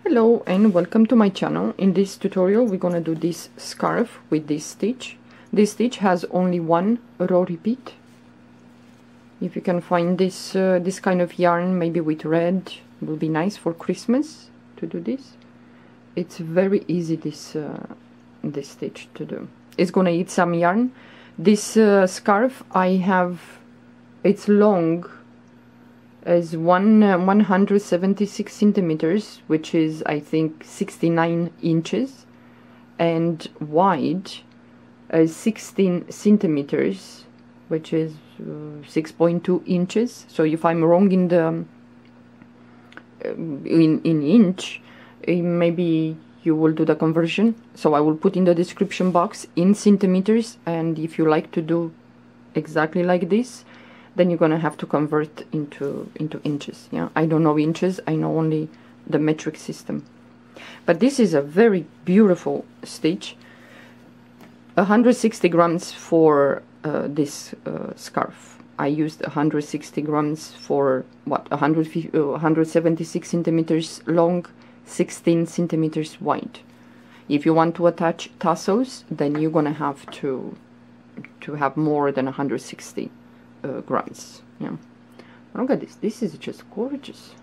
Hello and welcome to my channel. In this tutorial we're gonna do this scarf with this stitch. This stitch has only one row repeat. If you can find this this kind of yarn, maybe with red, it will be nice for Christmas to do this. It's very easy, this stitch to do. It's gonna eat some yarn. This scarf I have, it's long as 176 centimeters, which is I think 69 inches, and wide as 16 centimeters, which is 6.2 inches. So if I'm wrong in the in inch, maybe you will do the conversion. So I will put in the description box in centimeters, and if you like to do exactly like this, then you're gonna have to convert into inches. Yeah, I don't know inches, I know only the metric system. But this is a very beautiful stitch. 160 grams for this scarf. I used 160 grams for what, 176 centimeters long, 16 centimeters wide. If you want to attach tassels, then you're gonna have to have more than 160 grams. Yeah, look at this. This is just gorgeous,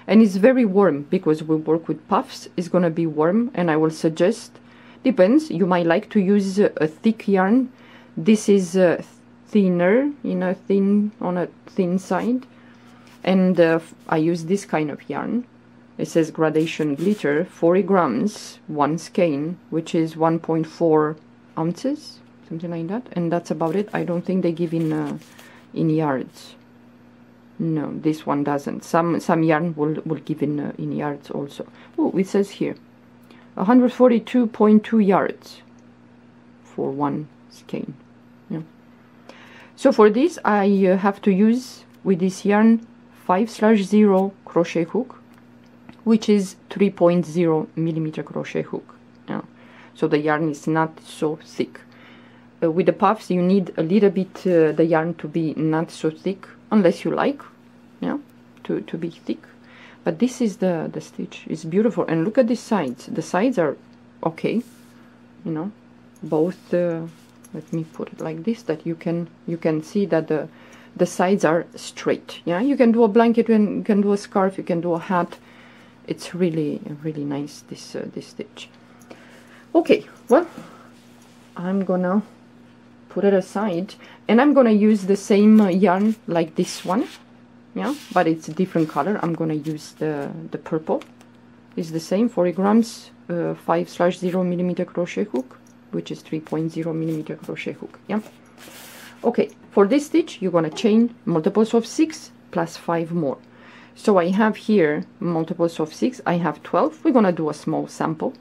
and it's very warm because we work with puffs. It's gonna be warm, and I will suggest, depends, you might like to use a thick yarn. This is thinner, you know, thin on a thin side, and I use this kind of yarn. It says gradation glitter, 40 grams, one skein, which is 1.4 ounces, something like that, and that's about it. I don't think they give in yards. No, this one doesn't. Some yarn will give in yards also. Oh, it says here 142.2 yards for one skein. Yeah. So for this I have to use with this yarn 5/0 crochet hook, which is 3.0 millimeter crochet hook. Yeah. So the yarn is not so thick. With the puffs you need a little bit the yarn to be not so thick, unless you like, yeah, to be thick. But this is the stitch. It's beautiful, and look at the sides. The sides are okay, you know, both. Let me put it like this, that you can see that the sides are straight. Yeah, you can do a blanket, you can do a scarf, you can do a hat. It's really nice, this stitch. Okay, well, I'm gonna put it aside, and I'm gonna use the same yarn like this one, yeah, but it's a different color. I'm gonna use the purple. It's the same, 40 grams, 5/0 millimeter crochet hook, which is 3.0 millimeter crochet hook. Yeah. Okay, for this stitch you're gonna chain multiples of 6 plus 5 more. So I have here multiples of 6. I have 12. We're gonna do a small sample.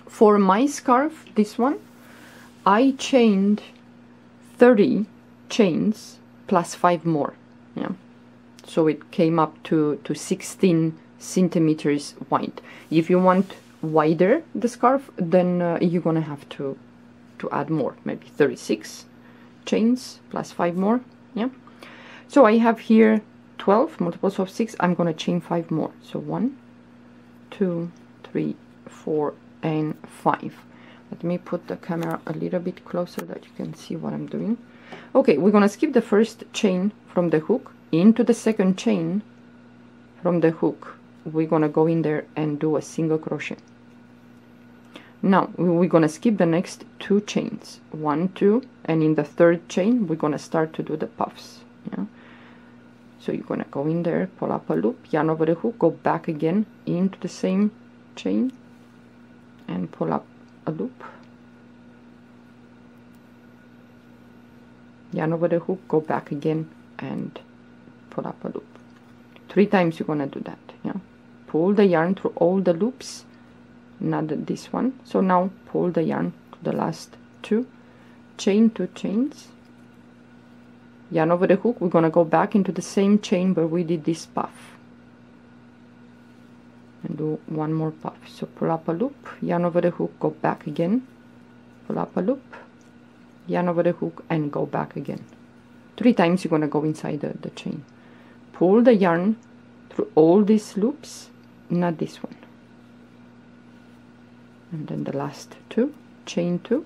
For my scarf, this one, I chained 30 chains plus 5 more. Yeah, so it came up to 16 centimeters wide. If you want wider the scarf, then you're gonna have to add more, maybe 36 chains plus 5 more. Yeah, so I have here 12 multiples of 6. I'm gonna chain 5 more. So 1, 2, 3, 4, and 5. Let me put the camera a little bit closer that you can see what I'm doing. Okay, we're gonna skip the first chain from the hook into the second chain from the hook. We're gonna go in there and do a single crochet. Now we're gonna skip the next 2 chains, 1, 2, and in the third chain we're gonna start to do the puffs. Yeah, so you're gonna go in there, pull up a loop, yarn over the hook, go back again into the same chain, and pull up a loop, yarn over the hook, go back again, and pull up a loop. 3 times you're gonna do that. Yeah, pull the yarn through all the loops, not this one. So now pull the yarn to the last 2, chain 2 chains, yarn over the hook. We're gonna go back into the same chain where we did this puff and do 1 more puff. So pull up a loop, yarn over the hook, go back again, pull up a loop, yarn over the hook, and go back again. 3 times you're gonna go inside the chain. Pull the yarn through all these loops, not this one. And then the last 2, chain 2.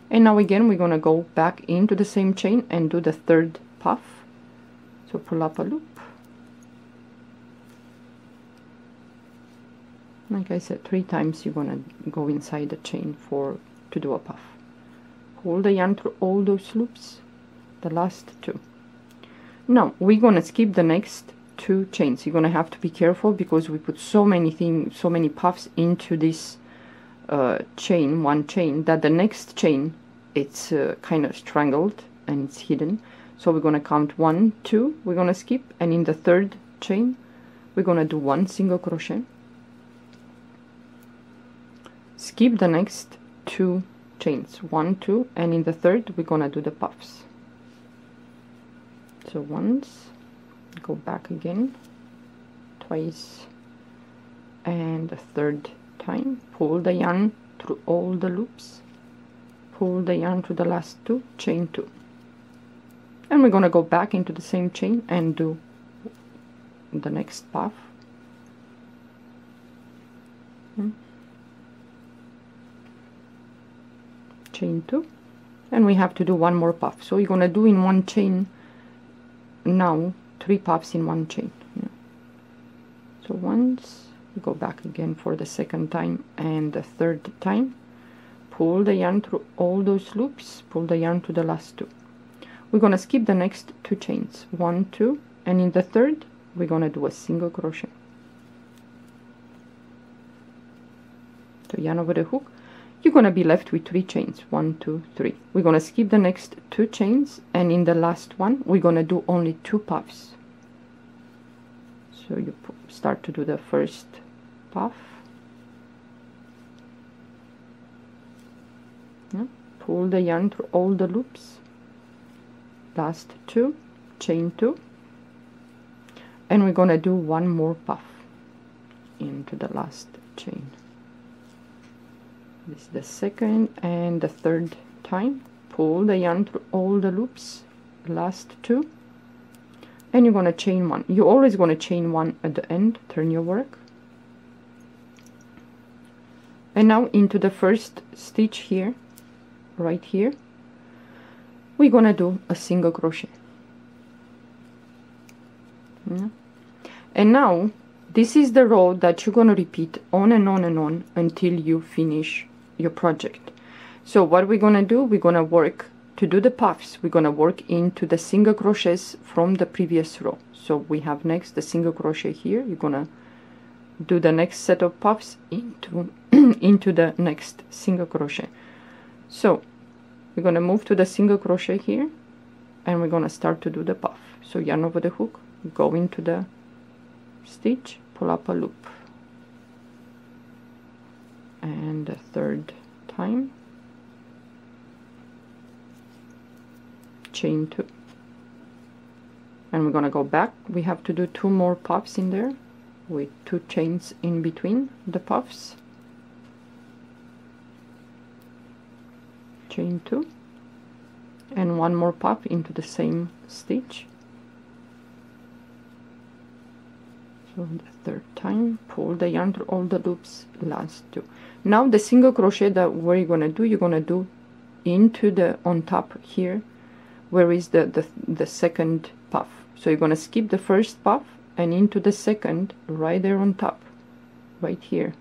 And now again we're going to go back into the same chain and do the 3rd puff. So pull up a loop. Like I said, 3 times you're going to go inside the chain to do a puff. Pull the yarn through all those loops, the last 2. Now we're going to skip the next 2 chains. You're going to have to be careful because we put so many puffs into this one chain, that the next chain it's kind of strangled and it's hidden. So we're going to count 1, 2, we're going to skip, and in the 3rd chain we're going to do 1 single crochet, skip the next 2 chains, 1, 2, and in the 3rd we're going to do the puffs. So once, go back again, twice, and the 3rd time, pull the yarn through all the loops, pull the yarn to the last 2, chain 2, and we're going to go back into the same chain and do the next puff. Chain 2, and we have to do 1 more puff. So you're going to do in 1 chain now 3 puffs in 1 chain. So once, go back again for the 2nd time and the 3rd time, pull the yarn through all those loops, pull the yarn to the last 2. We're going to skip the next 2 chains, 1, 2, and in the 3rd we're going to do a single crochet. So yarn over the hook, you're going to be left with 3 chains, 1, 2, 3. We're going to skip the next 2 chains, and in the last one we're going to do only 2 puffs. So you start to do the first puff, pull the yarn through all the loops, last 2, chain 2, and we're going to do 1 more puff into the last chain. This is the 2nd and the 3rd time, pull the yarn through all the loops, last 2, and you're going to chain 1. You're always going to chain 1 at the end, turn your work, and now into the first stitch here, right here, we're going to do a single crochet. And now this is the row that you're going to repeat on and on and on until you finish your project. So what we're going to do, we're going to work to do the puffs, we're going to work into the single crochets from the previous row. So we have next the single crochet here, you're going to do the next set of puffs into into the next single crochet. So we're going to move to the single crochet here, and we're going to start to do the puff. So yarn over the hook, go into the stitch, pull up a loop, and the 3rd time, chain 2, and we're going to go back. We have to do 2 more puffs in there with 2 chains in between the puffs, chain 2, and 1 more puff into the same stitch. So the 3rd time, pull the yarn through all the loops, last 2. Now the single crochet that we're going to do, you're going to do into the on top here, where is the 2nd puff. So you're going to skip the 1st puff and into the 2nd, right there on top, right here,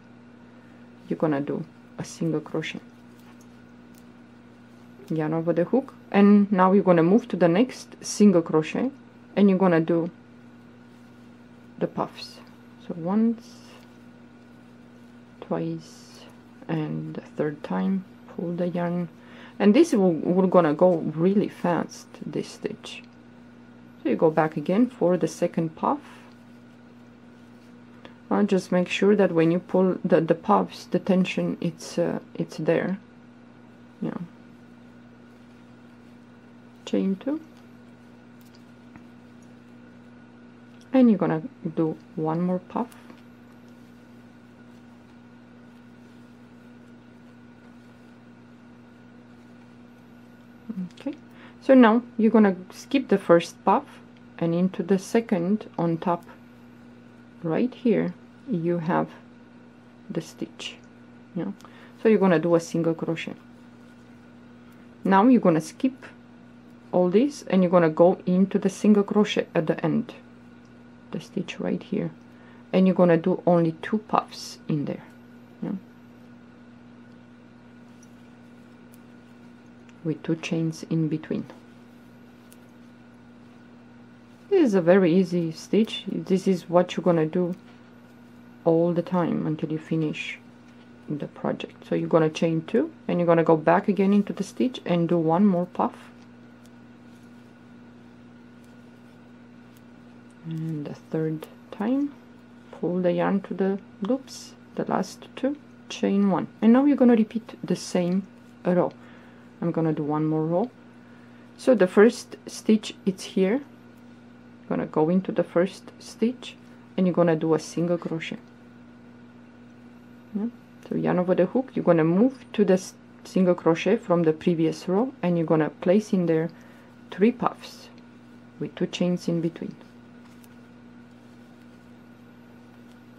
you're going to do a single crochet. Yarn over the hook, and now you're going to move to the next single crochet, and you're going to do the puffs. So once, twice, and the 3rd time, pull the yarn, and this we're gonna go really fast, this stitch. So you go back again for the 2nd puff. Just make sure that when you pull the puffs, the tension it's there. Yeah. Chain 2, and you're gonna do 1 more puff, okay. So now you're gonna skip the 1st puff and into the 2nd on top, right here you have the stitch. Yeah, so you're gonna do a single crochet. Now you're gonna skip all this and you're gonna go into the single crochet at the end, the stitch right here, and you're gonna do only 2 puffs in there. Yeah, with 2 chains in between. This is a very easy stitch. This is what you're gonna do all the time until you finish the project. So you're gonna chain 2 and you're gonna go back again into the stitch and do 1 more puff, and the 3rd time pull the yarn to the loops, the last 2, chain 1, and now you're gonna repeat the same row. I'm gonna do 1 more row. So the first stitch, it's here. You're gonna go into the first stitch and you're gonna do a single crochet. Yeah. So yarn over the hook, you're gonna move to the single crochet from the previous row and you're gonna place in there 3 puffs with 2 chains in between.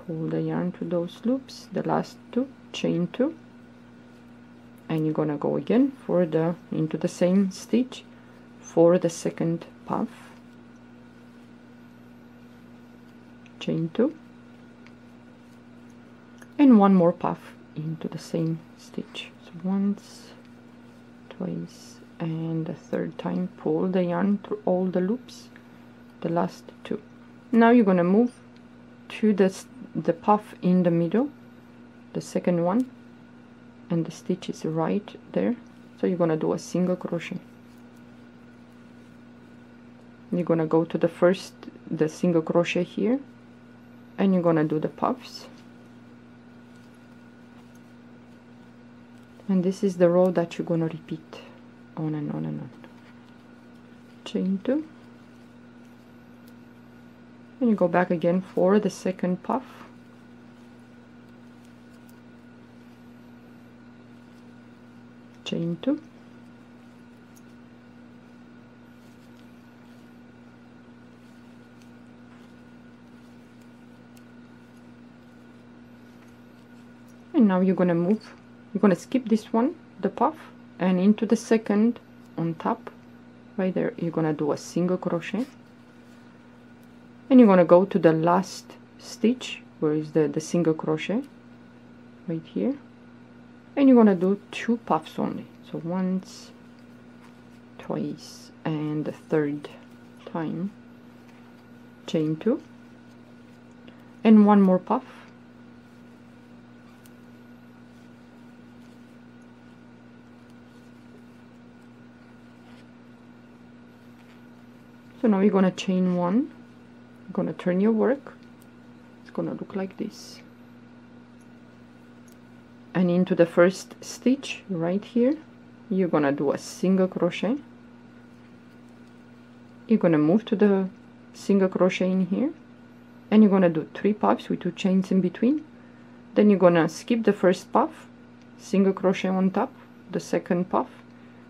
Pull the yarn to those loops, the last 2, chain 2, and you're gonna go again for the into the same stitch for the 2nd puff, chain 2, and 1 more puff into the same stitch. So once, twice, and the 3rd time pull the yarn through all the loops, the last 2. Now you're gonna move to the puff in the middle, the 2nd one, and the stitch is right there. So you're gonna do a single crochet. You're gonna go to the single crochet here, and you're gonna do the puffs. And this is the row that you're gonna repeat on and on and on. Chain 2, and you go back again for the 2nd puff, chain 2, and now you're gonna move. You're gonna skip this one, the puff, and into the 2nd on top right there you're gonna do a single crochet, and you're gonna go to the last stitch where is the single crochet right here, and you're gonna do 2 puffs only. So once, twice, and the 3rd time chain 2, and 1 more puff, so now you're gonna chain 1, you're gonna turn your work, it's gonna look like this, and into the first stitch right here you're gonna do a single crochet. You're gonna move to the single crochet in here, and you're gonna do 3 puffs with 2 chains in between. Then you're gonna skip the first puff, single crochet on top, the 2nd puff,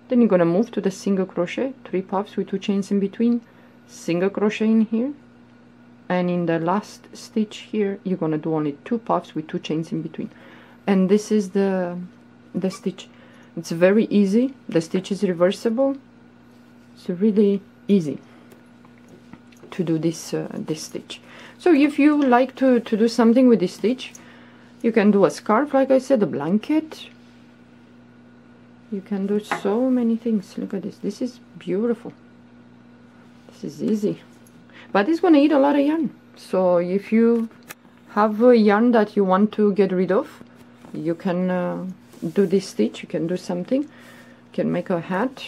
then you're gonna move to the single crochet, 3 puffs with 2 chains in between, single crochet in here, and in the last stitch here you're gonna do only 2 puffs with 2 chains in between. And this is the stitch. It's very easy. The stitch is reversible. It's really easy to do this this stitch. So if you like to do something with this stitch, you can do a scarf, like I said, a blanket. You can do so many things. Look at this. This is beautiful. This is easy, but it's gonna eat a lot of yarn. So if you have a yarn that you want to get rid of, you can do this stitch. You can do something. You can make a hat.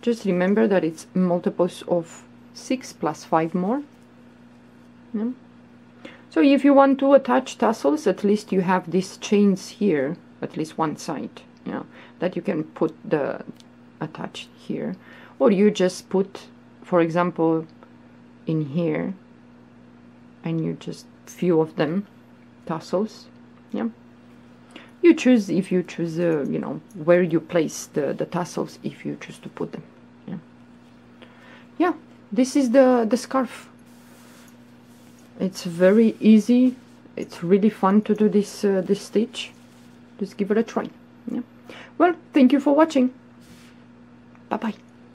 Just remember that it's multiples of 6 plus 5 more. Yeah. So if you want to attach tassels, at least you have these chains here, at least one side, yeah, that you can put the attached here, or you just put, for example, in here, and you just few of them tassels. Yeah, you choose, if you choose you know, where you place the tassels, if you choose to put them. Yeah, this is the scarf. It's very easy. It's really fun to do this this stitch. Just give it a try. Yeah. Well, thank you for watching. Bye bye.